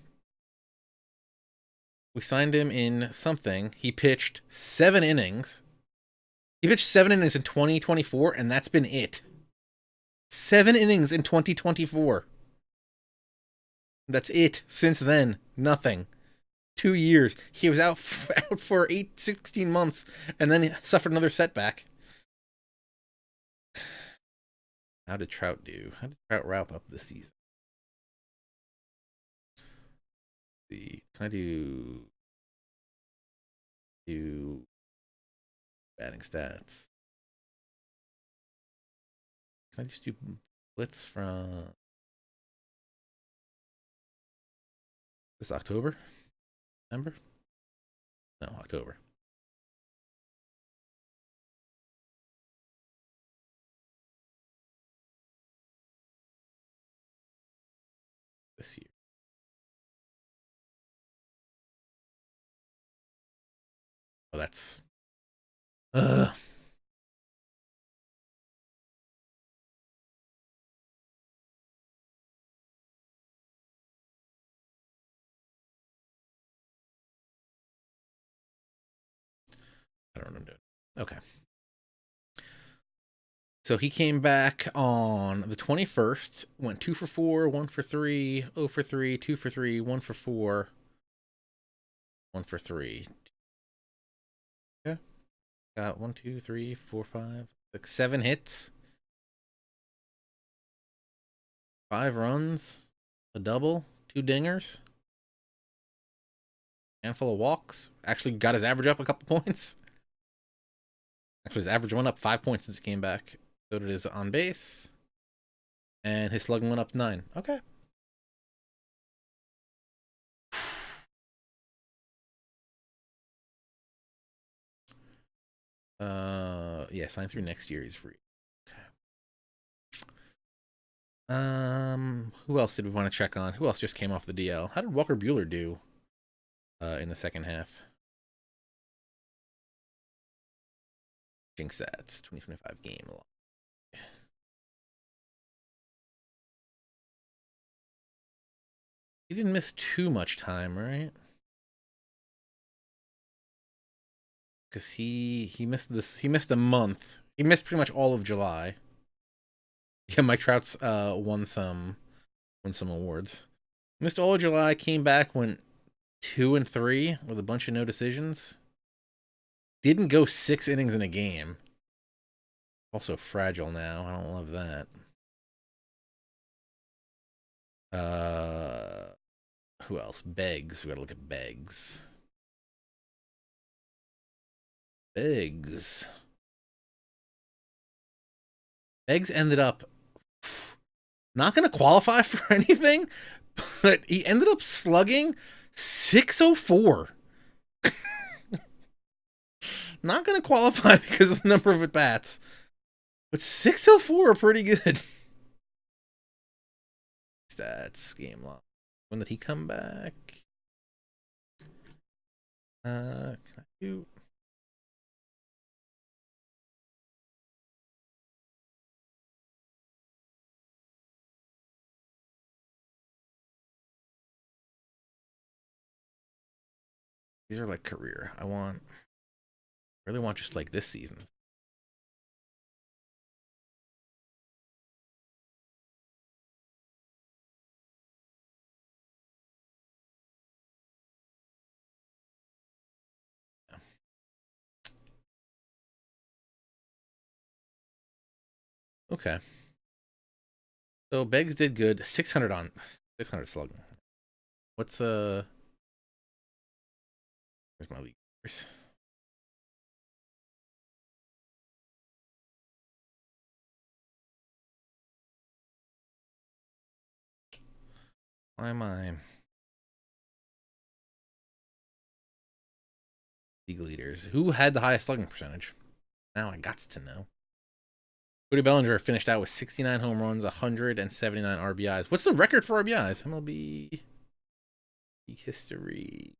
[SPEAKER 1] We signed him in something. He pitched 7 innings. He pitched 7 innings in 2024, and that's been it. 7 innings in 2024. That's it. Since then, nothing. 2 years. He was out for 16 months, and then he suffered another setback. How did Trout do? How did Trout wrap up this season? Can I do batting stats? Can I just do blitz from this October? September? No, October. This year. Oh, that's. I don't know what I'm doing. Okay. So he came back on the 21st, went 2 for 4, 1 for 3, 0 for 3, 2 for 3, 1 for 4, 1 for 3. Yeah. Got 1, 2, 3, 4, 5, 6, 7 hits, 5 runs, a double, 2 dingers, handful of walks. Actually got his average up a couple points. Actually, his average went up 5 points since he came back. So did his on base. And his slugging went up 9. Okay. Yeah, sign through next year. He's free. Okay. Who else did we want to check on? Who else just came off the DL? How did Walker Buehler do in the second half? Stats, 2025 game. He didn't miss too much time, right? Because he missed this. He missed a month. He missed pretty much all of July. Yeah, Mike Trout's won some awards. Missed all of July. Came back, went 2 and 3 with a bunch of no decisions. Didn't go 6 innings in a game. Also fragile now. I don't love that. Who else? Beggs. We gotta look at Beggs. Beggs ended up not going to qualify for anything, but he ended up slugging 604. Not going to qualify because of the number of at-bats, but 604 are pretty good. Stats, game log. When did he come back? Can I do... These are like career. I really want just like this season. Okay. So Beggs did good. 600 slugging. What's where's my league? Why am I? League leaders. Who had the highest slugging percentage? Now I got to know. Cody Bellinger finished out with 69 home runs, 179 RBIs. What's the record for RBIs? MLB history.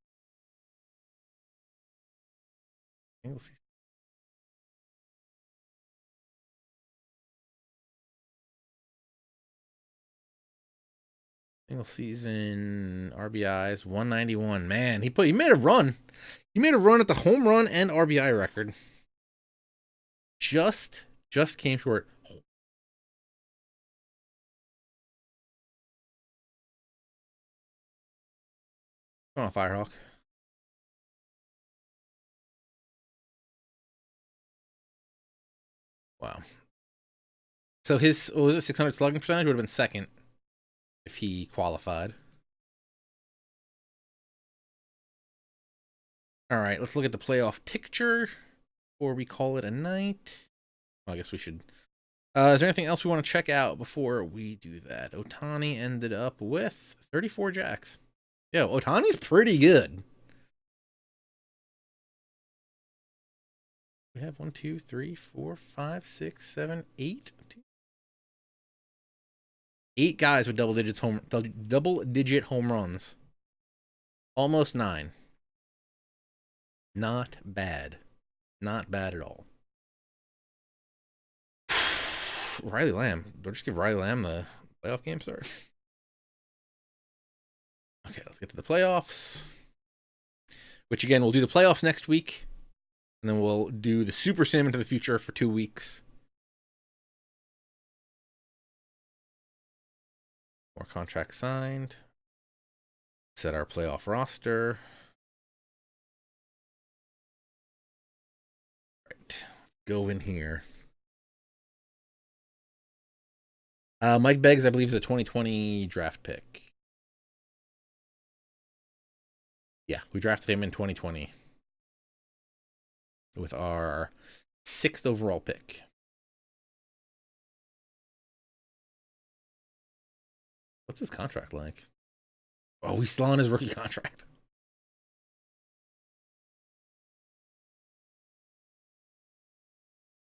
[SPEAKER 1] Single season RBIs 191. Man, he made a run. He made a run at the home run and RBI record. Just came short. Come on, Firehawk. Wow. So his, what was it, 600 slugging percentage would have been second if he qualified. All right, let's look at the playoff picture before we call it a night. Well, I guess we should. Is there anything else we want to check out before we do that? Ohtani ended up with 34 jacks. Yo, Ohtani's pretty good. We have 1, 2, 3, 4, 5, 6, 7, 8. 8 guys with double digit home runs. Almost 9. Not bad. Not bad at all. Riley Lamb. Don't just give Riley Lamb the playoff game start. Okay, let's get to the playoffs. Which again, we'll do the playoffs next week. And then we'll do the Super Sim into the future for 2 weeks. More contracts signed. Set our playoff roster. Right. Go in here. Mike Beggs, I believe, is a 2020 draft pick. Yeah, we drafted him in 2020 with our 6th overall pick. What's his contract like? Oh, he's still on his rookie contract.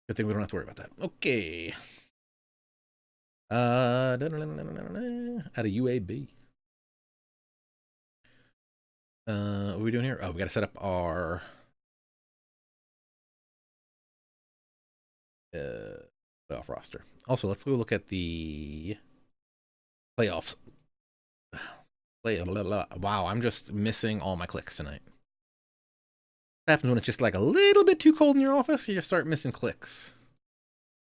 [SPEAKER 1] Good thing we don't have to worry about that. Okay. At a UAB. What are we doing here? Oh, we got to set up our playoff roster. Also, let's go look at the playoffs. Wow, I'm just missing all my clicks tonight. What happens when it's just like a little bit too cold in your office? You just start missing clicks.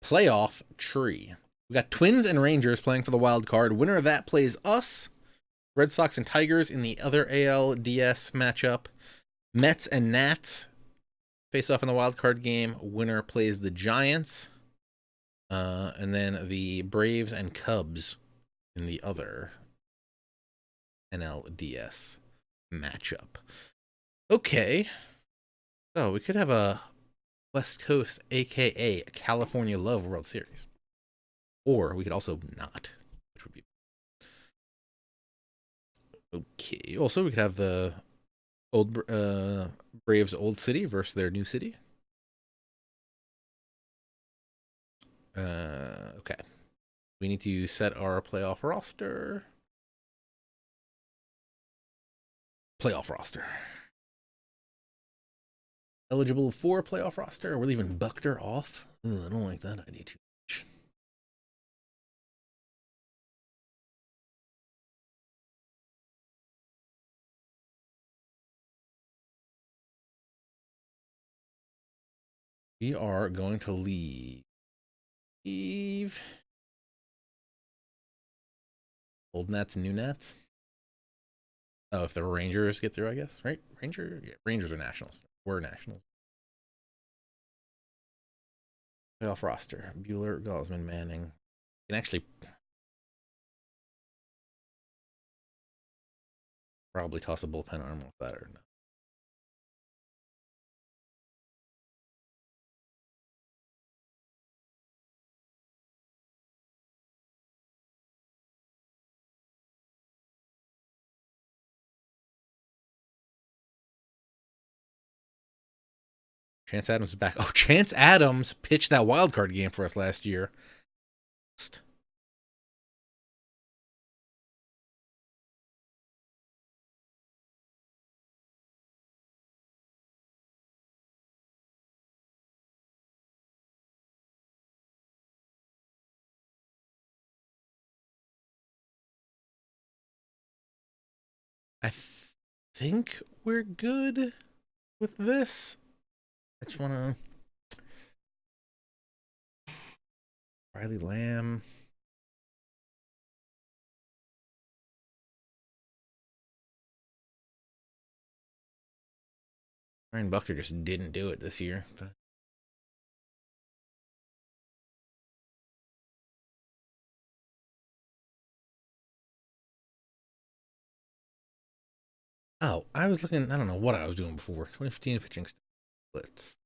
[SPEAKER 1] Playoff tree. We got Twins and Rangers playing for the wild card. Winner of that plays us. Red Sox and Tigers in the other ALDS matchup. Mets and Nats face off in the wild card game. Winner plays the Giants. And then the Braves and Cubs in the other NLDS matchup. Okay. So we could have a West Coast, aka California Love World Series. Or we could also not, which would be okay. Also, we could have the old Braves old city versus their new city. Okay. We need to set our playoff roster. Playoff roster. Eligible for playoff roster. We're leaving Buckner off. Ugh, I don't like that idea too much. We are going to leave old Nats and new Nats. Oh, if the Rangers get through, I guess, right? Rangers are Nationals. We're Nationals. Playoff roster. Bueller, Gosman, Manning. You can actually probably toss a bullpen arm off that or not. Chance Adams is back. Oh, Chance Adams pitched that wild card game for us last year. I think we're good with this. I just want to. Riley Lamb. Ryan Buckner just didn't do it this year. But... Oh, I was looking. I don't know what I was doing before. 2015 pitching splits.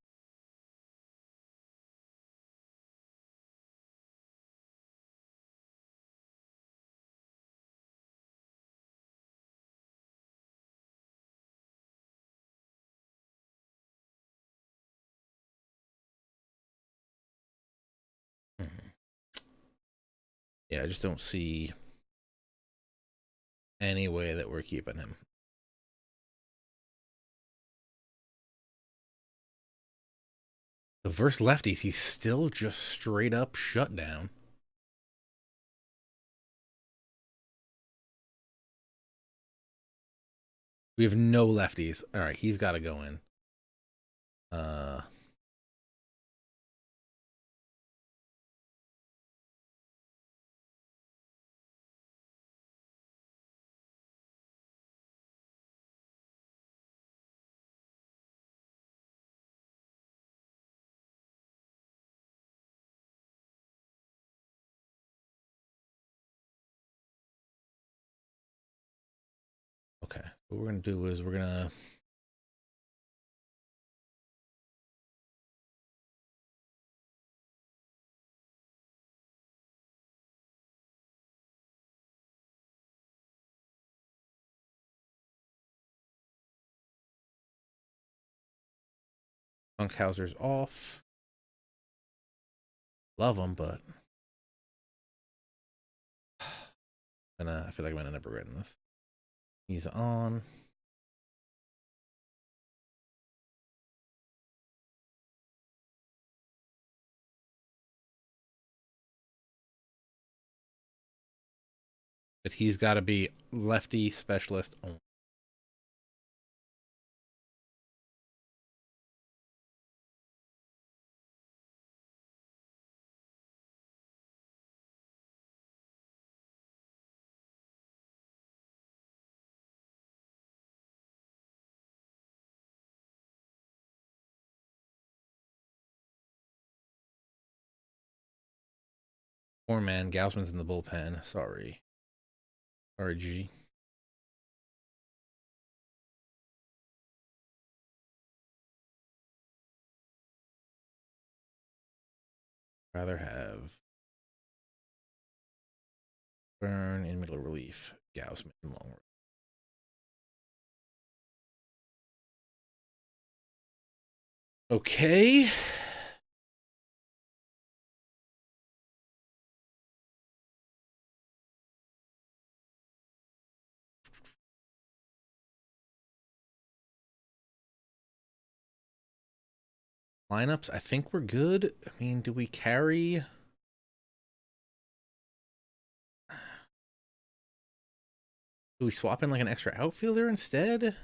[SPEAKER 1] Mm-hmm. Yeah, I just don't see any way that we're keeping him. The verse lefties, he's still just straight up shut down. We have no lefties. All right, he's got to go in. Okay, what we're gonna do is we're gonna Funkhauser's off. Love him, but I feel like I'm gonna end up regretting this. He's on. But he's got to be lefty specialist only. Poor man, Gausman's in the bullpen. Sorry. Sorry, G. Rather have Burn in middle relief, Gausman in long relief. Okay. Lineups, I think we're good. I mean, do we carry? Do we swap in like an extra outfielder instead?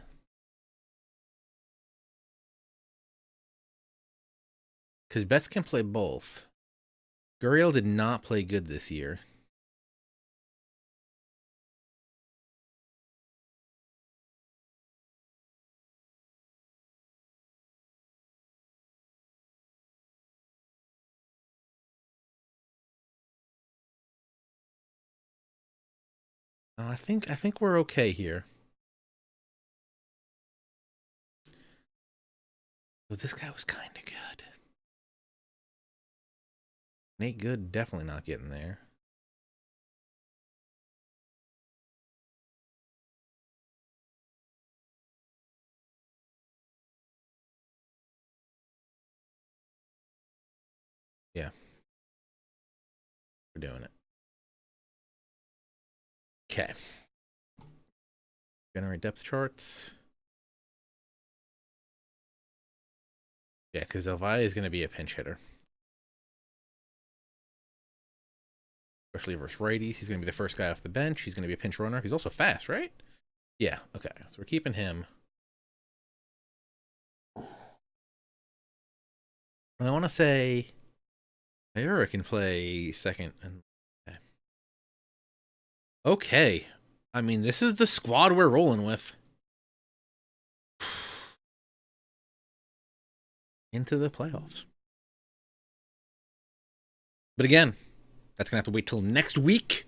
[SPEAKER 1] Because Betts can play both. Gurriel did not play good this year. I think we're okay here. But this guy was kind of good. Nate Good definitely not getting there. We're doing it. Okay. Generate depth charts. Yeah, because Elvira is going to be a pinch hitter. Especially versus righties. He's going to be the first guy off the bench. He's going to be a pinch runner. He's also fast, right? Yeah, okay. So we're keeping him. And I want to say Ira can play second. Okay. I mean, this is the squad we're rolling with. Into the playoffs. But again, that's going to have to wait till next week.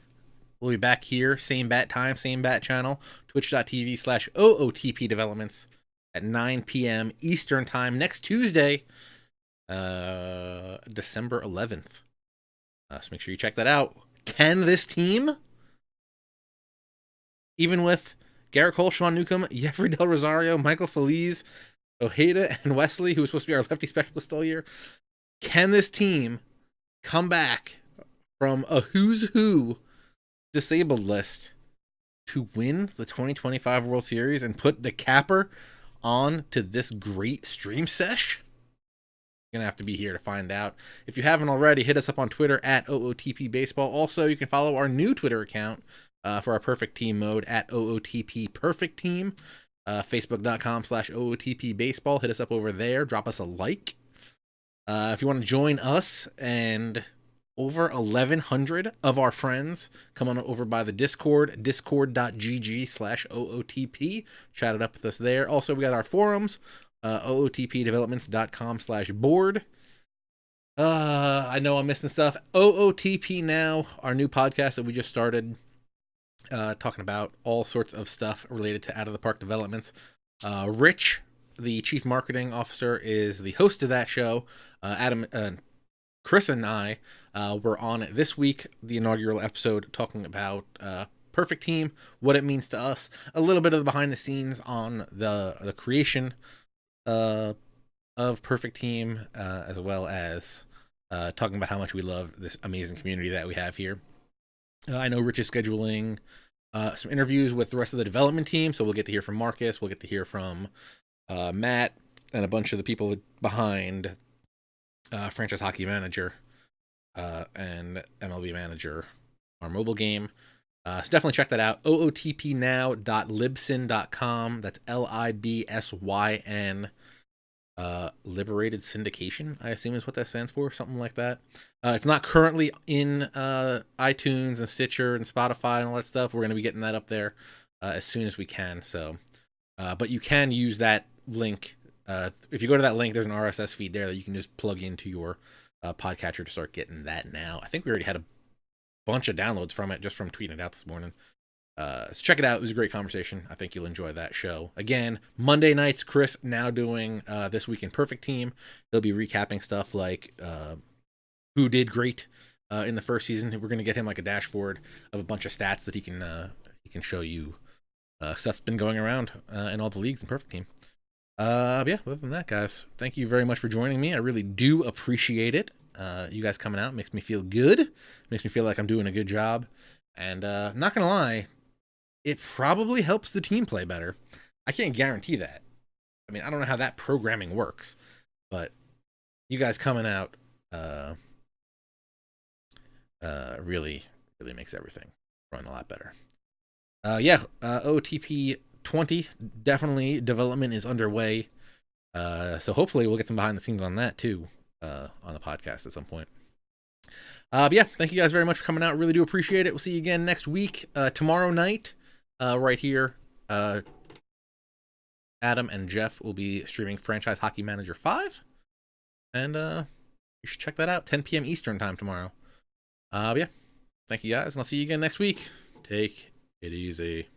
[SPEAKER 1] We'll be back here, same bat time, same bat channel, twitch.tv/OOTP developments at 9 p.m. Eastern time next Tuesday, December 11th. So make sure you check that out. Can this team, even with Garrett Cole, Sean Newcomb, Jeffrey Del Rosario, Michael Feliz, Ojeda, and Wesley, who was supposed to be our lefty specialist all year, can this team come back from a who's who disabled list to win the 2025 World Series and put the capper on to this great stream sesh? You're gonna have to be here to find out. If you haven't already, hit us up on Twitter at OOTP Baseball. Also, you can follow our new Twitter account for our Perfect Team mode at OOTP Perfect Team. Facebook.com/OOTP Baseball. Hit us up over there. Drop us a like. If you want to join us and over 1,100 of our friends, come on over by the Discord, discord.gg/OOTP. Chat it up with us there. Also, we got our forums, ootpdevelopments.com/board. I know I'm missing stuff. OOTP Now, our new podcast that we just started, talking about all sorts of stuff related to Out of the Park developments. Rich, the chief marketing officer, is the host of that show. Chris and I were on it this week, the inaugural episode, talking about Perfect Team, what it means to us, a little bit of the behind the scenes on the creation of Perfect Team, as well as talking about how much we love this amazing community that we have here. I know Rich is scheduling some interviews with the rest of the development team, so we'll get to hear from Marcus, we'll get to hear from Matt, and a bunch of the people behind Franchise Hockey Manager and MLB Manager, our mobile game. So definitely check that out. ootpnow.libsyn.com. That's LIBSYN. Liberated Syndication, I assume is what that stands for, something like that. It's not currently in iTunes and Stitcher and Spotify and all that stuff. We're going to be getting that up there as soon as we can. So, but you can use that link. If you go to that link, there's an RSS feed there that you can just plug into your podcatcher to start getting that now. I think we already had a bunch of downloads from it just from tweeting it out this morning. So check it out. It was a great conversation. I think you'll enjoy that show. Again, Monday nights, Chris now doing This Week in Perfect Team. He'll be recapping stuff like who did great in the first season. We're going to get him like a dashboard of a bunch of stats that he can show you stuff's been going around in all the leagues in Perfect Team. Yeah, other than that, guys, thank you very much for joining me. I really do appreciate it. You guys coming out makes me feel good. Makes me feel like I'm doing a good job. And not going to lie, it probably helps the team play better. I can't guarantee that. I mean, I don't know how that programming works, but you guys coming out really makes everything run a lot better. OTP 20, definitely development is underway. So hopefully we'll get some behind the scenes on that too, on the podcast at some point. But yeah, thank you guys very much for coming out. Really do appreciate it. We'll see you again next week, tomorrow night, right here. Adam and Jeff will be streaming Franchise Hockey Manager 5. And you should check that out, 10 p.m. Eastern time tomorrow. But yeah, thank you guys, and I'll see you again next week. Take it easy.